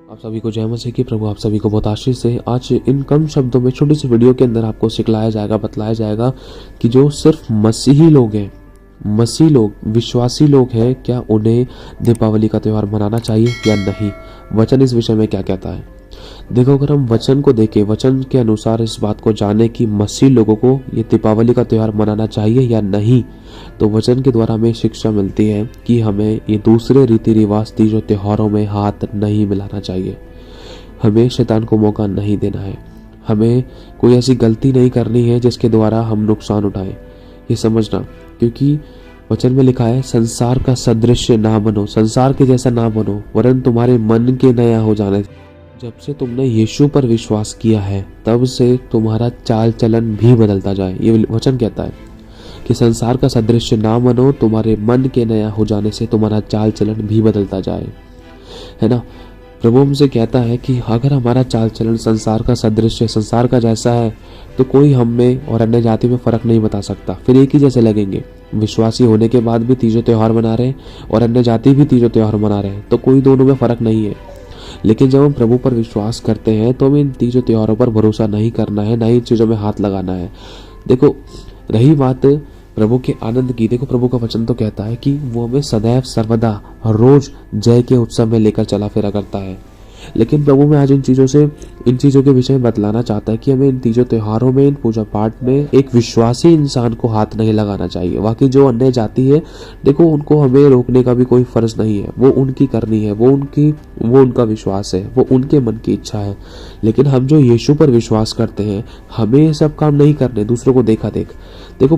आप सभी को जय मसीह की। प्रभु आप सभी को बहुत आशीष से। आज इन कम शब्दों में छोटी सी वीडियो के अंदर आपको सिखलाया जाएगा, बतलाया जाएगा कि जो सिर्फ मसीही लोग हैं, मसीह लोग, विश्वासी लोग हैं, क्या उन्हें दीपावली का त्यौहार मनाना चाहिए या नहीं। वचन इस विषय में क्या कहता है। देखो, अगर हम वचन को देखें, वचन के अनुसार इस बात को जाने कि मसीह लोगों को ये दीपावली का त्यौहार मनाना चाहिए या नहीं, तो वचन के द्वारा हमें शिक्षा मिलती है कि हमें ये दूसरे रीति रिवाज तीजों त्योहारों में हाथ नहीं मिलाना चाहिए। हमें शैतान को मौका नहीं देना है। हमें कोई ऐसी गलती नहीं करनी है जिसके द्वारा हम नुकसान उठाएं, ये समझना। क्योंकि वचन में लिखा है, संसार का सदृश ना बनो, संसार के जैसा ना बनो, वरन तुम्हारे मन के नया हो जाने। जब से तुमने यीशु पर विश्वास किया है तब से तुम्हारा चाल चलन भी बदलता जाए। ये वचन कहता है कि संसार का सदृश ना बनो, तुम्हारे मन के नया हो जाने से तुम्हारा चाल चलन भी बदलता जाए, है ना। प्रभु हमसे कहता है कि अगर हमारा चाल चलन संसार का सदृश, संसार का जैसा है, तो कोई हम में और अन्य जाति में फर्क नहीं बता सकता। फिर एक ही जैसे लगेंगे। विश्वासी होने के बाद भी तीजों त्योहार मना रहे हैं और अन्य जाति भी तीजों त्योहार मना रहे हैं, तो कोई दोनों में फर्क नहीं है। लेकिन जब हम प्रभु पर विश्वास करते हैं तो हमें इन तीजों त्योहारों पर भरोसा नहीं करना है, ना ही इन चीज़ों में हाथ लगाना है। देखो, रही बात प्रभु के आनंद की, देखो प्रभु का वचन तो कहता है कि वो हमें सदैव सर्वदा रोज जय के उत्सव में लेकर चला फिरा करता है। लेकिन प्रभु में आज इन चीज़ों के विषय में बतलाना चाहता है कि हमें इन तीजों त्योहारों में, इन पूजा पाठ में एक विश्वासी इंसान को हाथ नहीं लगाना चाहिए। बाकी जो अन्य जाति है, देखो उनको हमें रोकने का भी कोई फर्ज नहीं है। वो उनकी करनी है, वो उनका विश्वास है, वो उनके मन की इच्छा है। लेकिन हम जो यीशु पर विश्वास करते हैं, हमें ये सब काम नहीं करने, दूसरों को देखा देख। देखो,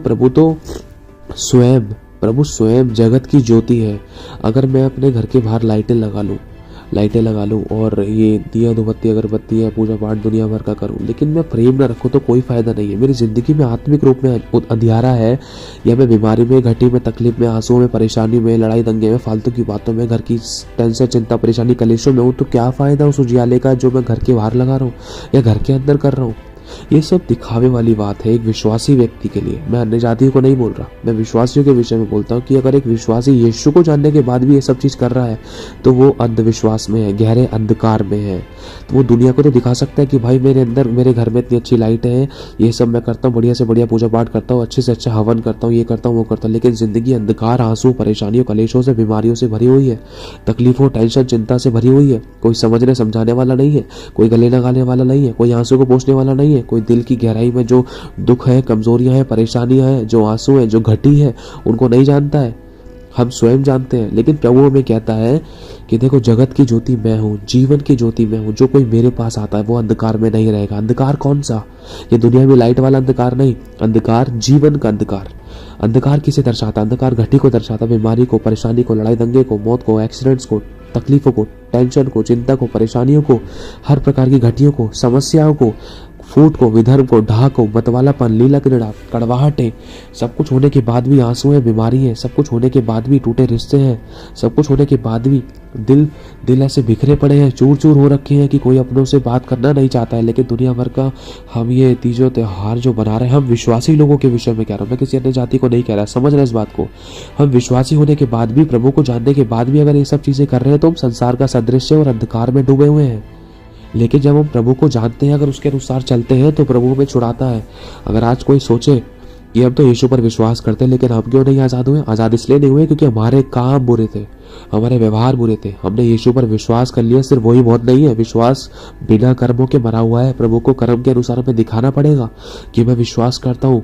प्रभु स्वयं जगत की ज्योति है। अगर मैं अपने घर के बाहर लाइटें लगा लूं और ये दिया धूपबत्ती अगरबत्ती पूजा पाठ दुनिया भर का करूं, लेकिन मैं प्रेम न रखूं तो कोई फायदा नहीं है। मेरी जिंदगी में आत्मिक रूप में अंधियारा है, या मैं बीमारी में, घटी में, तकलीफ में, आंसुओं में, परेशानी में, लड़ाई दंगे में, फालतू की बातों में, घर की टेंशन, चिंता, परेशानी, कलेशों में हूं, तो क्या फायदा उस उजियाले का जो मैं घर के बाहर लगा रहा हूँ या घर के अंदर कर रहा हूँ। ये सब दिखावे वाली बात है एक विश्वासी व्यक्ति के लिए। मैं अन्य जातियों को नहीं बोल रहा, मैं विश्वासियों के विषय में बोलता हूँ कि अगर एक विश्वासी यीशु को जानने के बाद भी ये सब चीज कर रहा है तो वो अंधविश्वास में है, गहरे अंधकार में है। तो वो दुनिया को तो दिखा सकता है कि भाई मेरे अंदर, मेरे घर में इतनी अच्छी लाइटें हैं, ये सब मैं करता हूँ, बढ़िया से बढ़िया पूजा पाठ करता हूँ, अच्छे से अच्छा हवन करता हूँ, ये करता हूँ, वो करता हूँ, लेकिन जिंदगी अंधकार, आंसू, परेशानियों, कलेशों से, बीमारियों से भरी हुई है, तकलीफों, टेंशन, चिंता से भरी हुई है। कोई समझने समझाने वाला नहीं है, कोई गले लगाने वाला नहीं है, कोई आंसू को पोंछने वाला नहीं है, कोई दिल की गहराई में जो दुख है, कमजोरियां हैं, परेशानियां हैं, जो आंसू है, जो घटी है, उनको नहीं जानता है। हम स्वयं जानते हैं। लेकिन प्रभु हमें कहता है कि देखो, जगत की ज्योति मैं हूँ, जीवन की ज्योति मैं हूँ। जो कोई मेरे पास आता है वो अंधकार में नहीं रहेगा। अंधकार कौन सा? ये दुनिया में लाइट वाला अंधकार नहीं, अंधकार जीवन का अंधकार। अंधकार किसे दर्शाता? अंधकार घटी को दर्शाता, बीमारी को, परेशानी को, लड़ाई दंगे को, मौत को, एक्सीडेंट्स को, तकलीफों को, टेंशन को, चिंता को, परेशानियों को, हर प्रकार की घटियों को, समस्याओं को, फूट को, विधर्म को, ढाह को, मतवालापन, लीला क्रीड़ा, कड़वाहटें, सब कुछ होने के बाद भी आंसू है, बीमारी है, सब कुछ होने के बाद भी टूटे रिश्ते हैं, सब कुछ होने के बाद भी दिल ऐसे बिखरे पड़े हैं, चूर चूर हो रखे हैं कि कोई अपनों से बात करना नहीं चाहता है। लेकिन दुनिया भर का हम ये तीजों त्योहार जो बना रहे हैं, हम विश्वासी लोगों के विषय में कह रहा हूँ, मैं किसी अन्य जाति को नहीं कह रहा, समझ रहे इस बात को। हम विश्वासी होने के बाद भी, प्रभु को जानने के बाद भी अगर ये सब चीजें कर रहे हैं तो हम संसार का सदृश्य और अंधकार में डूबे हुए हैं। लेकिन जब हम प्रभु को जानते हैं, अगर उसके अनुसार चलते हैं, तो प्रभु हमें छुड़ाता है। अगर आज कोई सोचे कि हम तो यीशु पर विश्वास करते हैं, लेकिन हम क्यों नहीं आज़ाद हुए? आज़ाद इसलिए नहीं हुए क्योंकि हमारे काम बुरे थे, हमारे व्यवहार बुरे थे। हमने यीशु पर विश्वास कर लिया, सिर्फ वही बहुत नहीं है। विश्वास बिना कर्मों के मरा हुआ है। प्रभु को कर्म के अनुसार हमें दिखाना पड़ेगा कि मैं विश्वास करता हूँ।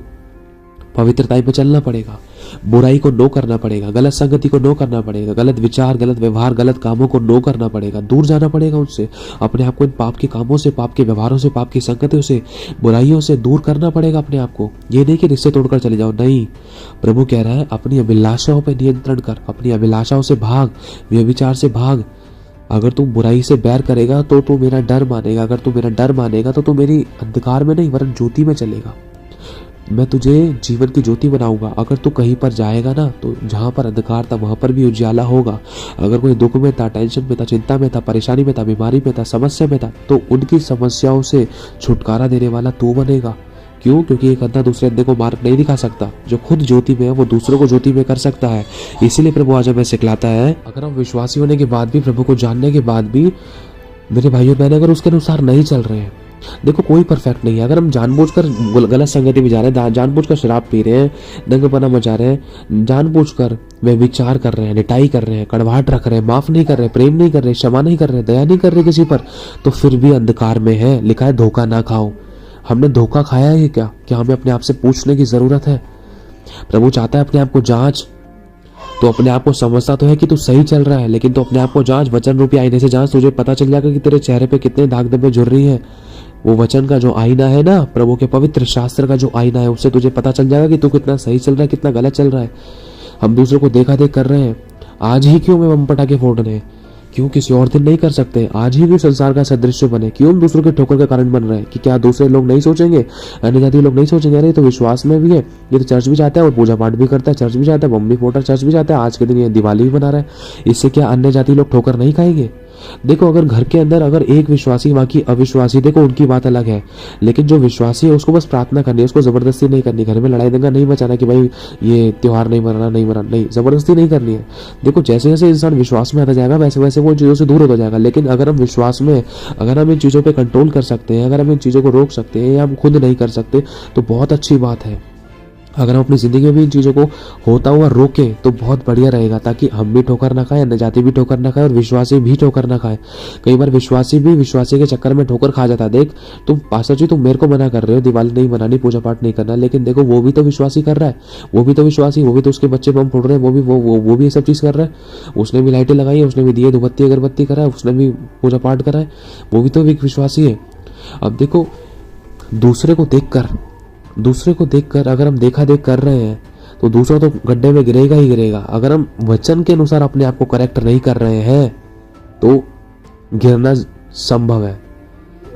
पवित्रता में चलना पड़ेगा, बुराई को नो करना पड़ेगा, गलत संगति को नो करना पड़ेगा, गलत विचार, गलत व्यवहार, गलत कामों को नो करना पड़ेगा, दूर जाना पड़ेगा उनसे। अपने आप को इन पाप के कामों से, पाप के व्यवहारों से, पाप की संगतियों से, बुराइयों से दूर करना पड़ेगा अपने आप को। ये नहीं कि रिश्ते तोड़कर चले जाओ, नहीं। प्रभु कह रहा है अपनी अभिलाषाओं पर नियंत्रण कर, अपनी अभिलाषाओं से भाग, व्यभिचार से भाग। अगर तू बुराई से बैर करेगा तो तू मेरा डर मानेगा, अगर तू मेरा डर मानेगा तो तू मेरी अंधकार में नहीं वरन ज्योति में चलेगा। मैं तुझे जीवन की ज्योति बनाऊंगा। अगर तू कहीं पर जाएगा ना, तो जहाँ पर अंधकार था वहां पर भी उजाला होगा। अगर कोई दुख में था, टेंशन में था, चिंता में था, परेशानी में था, बीमारी में था, समस्या में था, तो उनकी समस्याओं से छुटकारा देने वाला तू बनेगा। क्यों? क्योंकि एक अंधा दूसरे अंधे को मार्ग नहीं दिखा सकता। जो खुद ज्योति में है वो दूसरों को ज्योति में कर सकता है। इसीलिए प्रभु आज हमें सिखलाता है, अगर हम विश्वासी होने के बाद भी, प्रभु को जानने के बाद भी मेरे भाइयों बहन, अगर उसके अनुसार नहीं चल रहे हैं, देखो कोई परफेक्ट नहीं है। अगर हम जानबूझकर गलत संगति में जा रहे हैं, जानबूझकर शराब पी रहे हैं, दंगपना मचा रहे हैं, जानबूझकर वे विचार कर रहे हैं, निटाई कर रहे हैं, कड़वाहट रख रहे हैं, माफ नहीं कर रहे, प्रेम नहीं कर रहे, क्षमा नहीं कर रहे, दया नहीं कर रहे किसी पर, तो फिर भी अंधकार में है। लिखा है धोखा ना खाओ। हमने धोखा खाया है क्या हमें अपने आप से पूछने की जरूरत है। प्रभु चाहता है अपने आप को जांच। तो अपने आप को समझता तो है कि तू सही चल रहा है, लेकिन तो अपने आप को जांच, वचन रूपी आईने से जांच। तुझे पता चल जाएगा कि तेरे चेहरे पे कितने दाग धब्बे झुर्र रही है। वो वचन का जो आईना है ना, प्रभु के पवित्र शास्त्र का जो आईना है, उससे तुझे पता चल जाएगा कि तू कितना सही चल रहा है, कितना गलत चल रहा है। हम दूसरों को देखा देख कर रहे हैं। आज ही क्यों मैं बम पटाखे फोड़ रहे हैं? क्यों किसी और दिन नहीं कर सकते? आज ही क्यों संसार का सदृश्य बने? क्यों हम दूसरों के ठोकर का कारण बन रहे हैं? कि क्या दूसरे लोग नहीं सोचेंगे, अन्य जाति लोग नहीं सोचेंगे अरे तो विश्वास में भी है, ये तो चर्च भी जाता है और पूजा पाठ भी करता है, चर्च भी जाता है, बम भी फोड़ता है, चर्च भी जाता है, आज के दिन ये दिवाली भी मना रहा है, इससे क्या अन्य जाति लोग ठोकर नहीं खाएंगे? देखो अगर घर के अंदर अगर एक विश्वासी बाकी अविश्वासी, देखो उनकी बात अलग है, लेकिन जो विश्वासी है उसको बस प्रार्थना करनी है, उसको जबरदस्ती नहीं करनी, घर में लड़ाई दंगा नहीं मचाना कि भाई ये त्योहार नहीं मनाना, नहीं, जबरदस्ती नहीं करनी है। देखो जैसे जैसे इंसान विश्वास में आता जाएगा वैसे वैसे वो चीज़ों से दूर होता जाएगा। लेकिन अगर हम विश्वास में, अगर हम इन चीज़ों पर कंट्रोल कर सकते हैं, अगर हम इन चीज़ों को रोक सकते हैं या हम खुद नहीं कर सकते तो बहुत अच्छी बात है। अगर हम अपनी जिंदगी में भी इन चीज़ों को होता हुआ रोकें तो बहुत बढ़िया रहेगा, ताकि हम भी ठोकर ना खाए, अन्य जाति भी ठोकर ना खाए और विश्वासी भी ठोकर ना खाए। कई बार विश्वासी भी विश्वासी के चक्कर में ठोकर खा जाता है। देख तुम पास्टर जी तुम मेरे को मना कर रहे हो दिवाली नहीं मनानी, पूजा पाठ नहीं करना, लेकिन देखो वो भी तो विश्वासी कर रहा है, वो भी तो विश्वासी, वो भी तो उसके बच्चे बम फोड़ रहे हैं, वो भी ये सब चीज़ कर रहा है, उसने भी लाइटें लगाई है, उसने भी दिए धूपबत्ती अगरबत्ती करा है, उसने भी पूजा पाठ करा है, वो भी तो एक विश्वासी है। अब देखो दूसरे को देखकर अगर हम देखा देख कर रहे हैं तो दूसरा तो गड्ढे में गिरेगा ही गिरेगा। अगर हम वचन के अनुसार अपने आप को करेक्ट नहीं कर रहे हैं तो गिरना संभव है,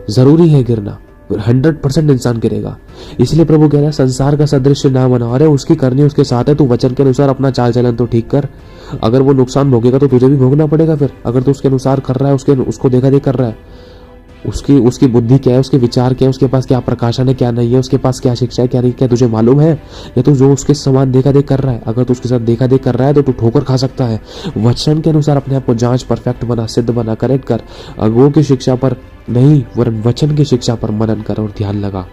जरूरी है गिरना, 100% इंसान गिरेगा। इसलिए प्रभु कह रहा है संसार का सदृश्य ना बना, अरे उसकी करनी उसके साथ है, तू वचन के अनुसार अपना चाल चलन तो ठीक कर। अगर वो नुकसान भोगेगा तो तुझे भी भोगना पड़ेगा। फिर अगर तू उसके अनुसार कर रहा है, उसको देखा देख कर रहा है, उसकी बुद्धि क्या है, उसके विचार क्या है, उसके पास क्या प्रकाशन है क्या नहीं है, उसके पास क्या शिक्षा है क्या नहीं, क्या तुझे मालूम है? या तो जो उसके समान देखा देख कर रहा है, अगर तू उसके साथ देखा देख कर रहा है तो तू ठोकर खा सकता है। वचन के अनुसार अपने आप को जांच, परफेक्ट बना, सिद्ध बना, करेक्ट कर। अगुओं की शिक्षा पर नहीं वरन वचन की शिक्षा पर मनन कर और ध्यान लगा,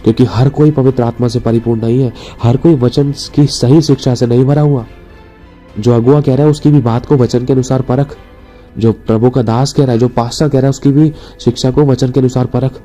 क्योंकि हर कोई पवित्र आत्मा से परिपूर्ण नहीं है, हर कोई वचन की सही शिक्षा से नहीं भरा हुआ। जो अगुआ कह रहा है उसकी भी बात को वचन के अनुसार परख, जो प्रभु का दास कह रहा है, जो पास्टर कह रहा है उसकी भी शिक्षा को वचन के अनुसार परख।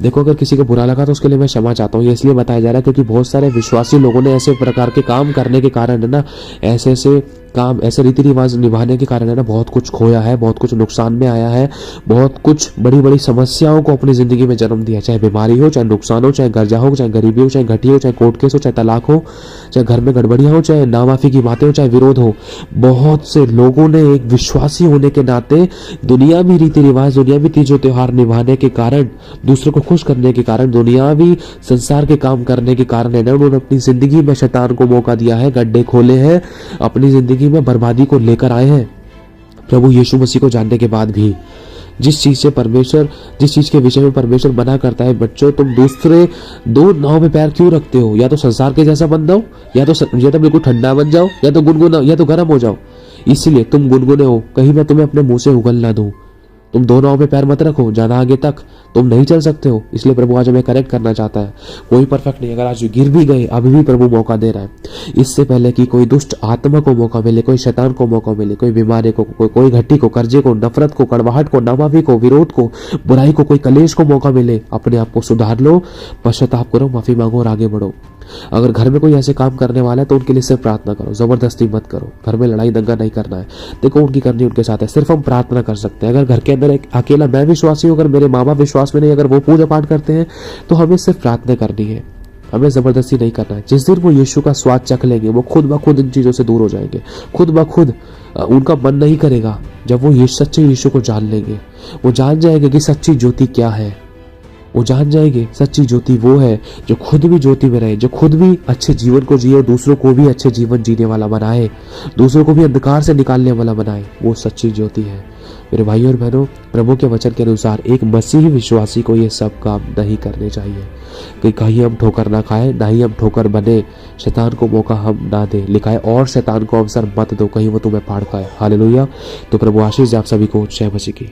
देखो अगर किसी को बुरा लगा तो उसके लिए मैं क्षमा चाहता हूँ, ये इसलिए बताया जा रहा है क्योंकि बहुत सारे विश्वासी लोगों ने ऐसे प्रकार के काम करने के कारण है ना, ऐसे काम, ऐसे रीति रिवाज निभाने के कारण है ना, बहुत कुछ खोया है, बहुत कुछ नुकसान में आया है, बहुत कुछ बड़ी बड़ी समस्याओं को अपनी जिंदगी में जन्म दिया। चाहे बीमारी हो, चाहे नुकसान हो, चाहे कर्जा हो, चाहे गरीबी हो, चाहे घटी हो, चाहे कोर्ट केस हो, चाहे तलाक हो, चाहे घर में गड़बड़ियां हो, चाहे नामाफी की बातें हो, चाहे विरोध हो। बहुत से लोगों ने एक विश्वासी होने के नाते दुनियावी रीति रिवाज, दुनियावी तीजों त्योहार निभाने के कारण, दूसरों को खुश करने के कारण, दुनियावी संसार के काम करने के कारण है ना, उन्होंने अपनी जिंदगी में शैतान को मौका दिया है, गड्ढे खोले हैं, अपनी जिंदगी में बर्बादी को लेकर आए हैं। प्रभु यीशु मसीह को जानने के बाद भी जिस चीज के विषय में परमेश्वर मना करता है, बच्चों तुम दूसरे दो नाव में पैर क्यों रखते हो? या तो संसार के जैसा बन जाओ, या तो बिल्कुल ठंडा बन जाओ, या तो गुनगुना, या तो गर्म हो जाओ। इसलिए तुम गुनगुने हो, कहीं मैं तुम्हें अपने मुंह से उगल ना दूं। तुम दो नाव में पैर मत रखो, ज्यादा आगे तक तुम नहीं चल सकते हो। इसलिए प्रभु आज हमें करेक्ट करना चाहता है। कोई परफेक्ट नहीं, अगर आज गिर भी गए अभी भी प्रभु मौका दे रहा है। इससे पहले कि कोई दुष्ट आत्मा को मौका मिले, कोई शैतान को मौका मिले, कोई बीमारी को, कोई घटी को, कर्जे को, नफरत को, कड़वाहट को, नामाफी को, विरोध को, बुराई को, कोई कलेश को मौका मिले, अपने आप को सुधार लो, पश्चाताप करो, माफी मांगो और आगे बढ़ो। अगर घर में कोई ऐसे काम करने वाला है तो उनके लिए सिर्फ प्रार्थना करो, जबरदस्ती मत करो। घर में लड़ाई दंगा नहीं करना है। देखो उनकी करनी उनके साथ है, सिर्फ हम प्रार्थना कर सकते हैं। अगर घर के अंदर एक अकेला मैं विश्वासी हूँ, अगर मेरे माँ बाप विश्वास में नहीं, अगर वो पूजा पाठ करते हैं तो हमें सिर्फ प्रार्थना करनी है, हमें जबरदस्ती नहीं करना है। जिस दिन वो यीशु का स्वाद चख लेंगे वो खुद ब खुद इन चीजों से दूर हो जाएंगे, खुद ब खुद उनका मन नहीं करेगा। जब वो सच्चे यीशु को जान लेंगे, वो जान जाएंगे कि सच्ची ज्योति क्या है। वो जान जाएंगे सच्ची ज्योति वो है जो खुद भी ज्योति में रहे, जो खुद भी अच्छे जीवन को जिए, दूसरों को भी अच्छे जीवन जीने वाला बनाए, दूसरों को भी अंधकार से निकालने वाला बनाए। वो सच्ची ज्योति है। मेरे भाइयों और बहनों, प्रभु के वचन के अनुसार एक मसीही विश्वासी को ये सब काम नहीं करने चाहिए कि कहीं हम ठोकर ना खाएं, ना ही हम ठोकर बने, शैतान को मौका हम ना दें। लिखा है और शैतान को अवसर मत दो, कहीं वो तुम्हें फाड़ खाए। हालेलुया। तो प्रभु आशीष दे आप सभी को। जय मसीह की।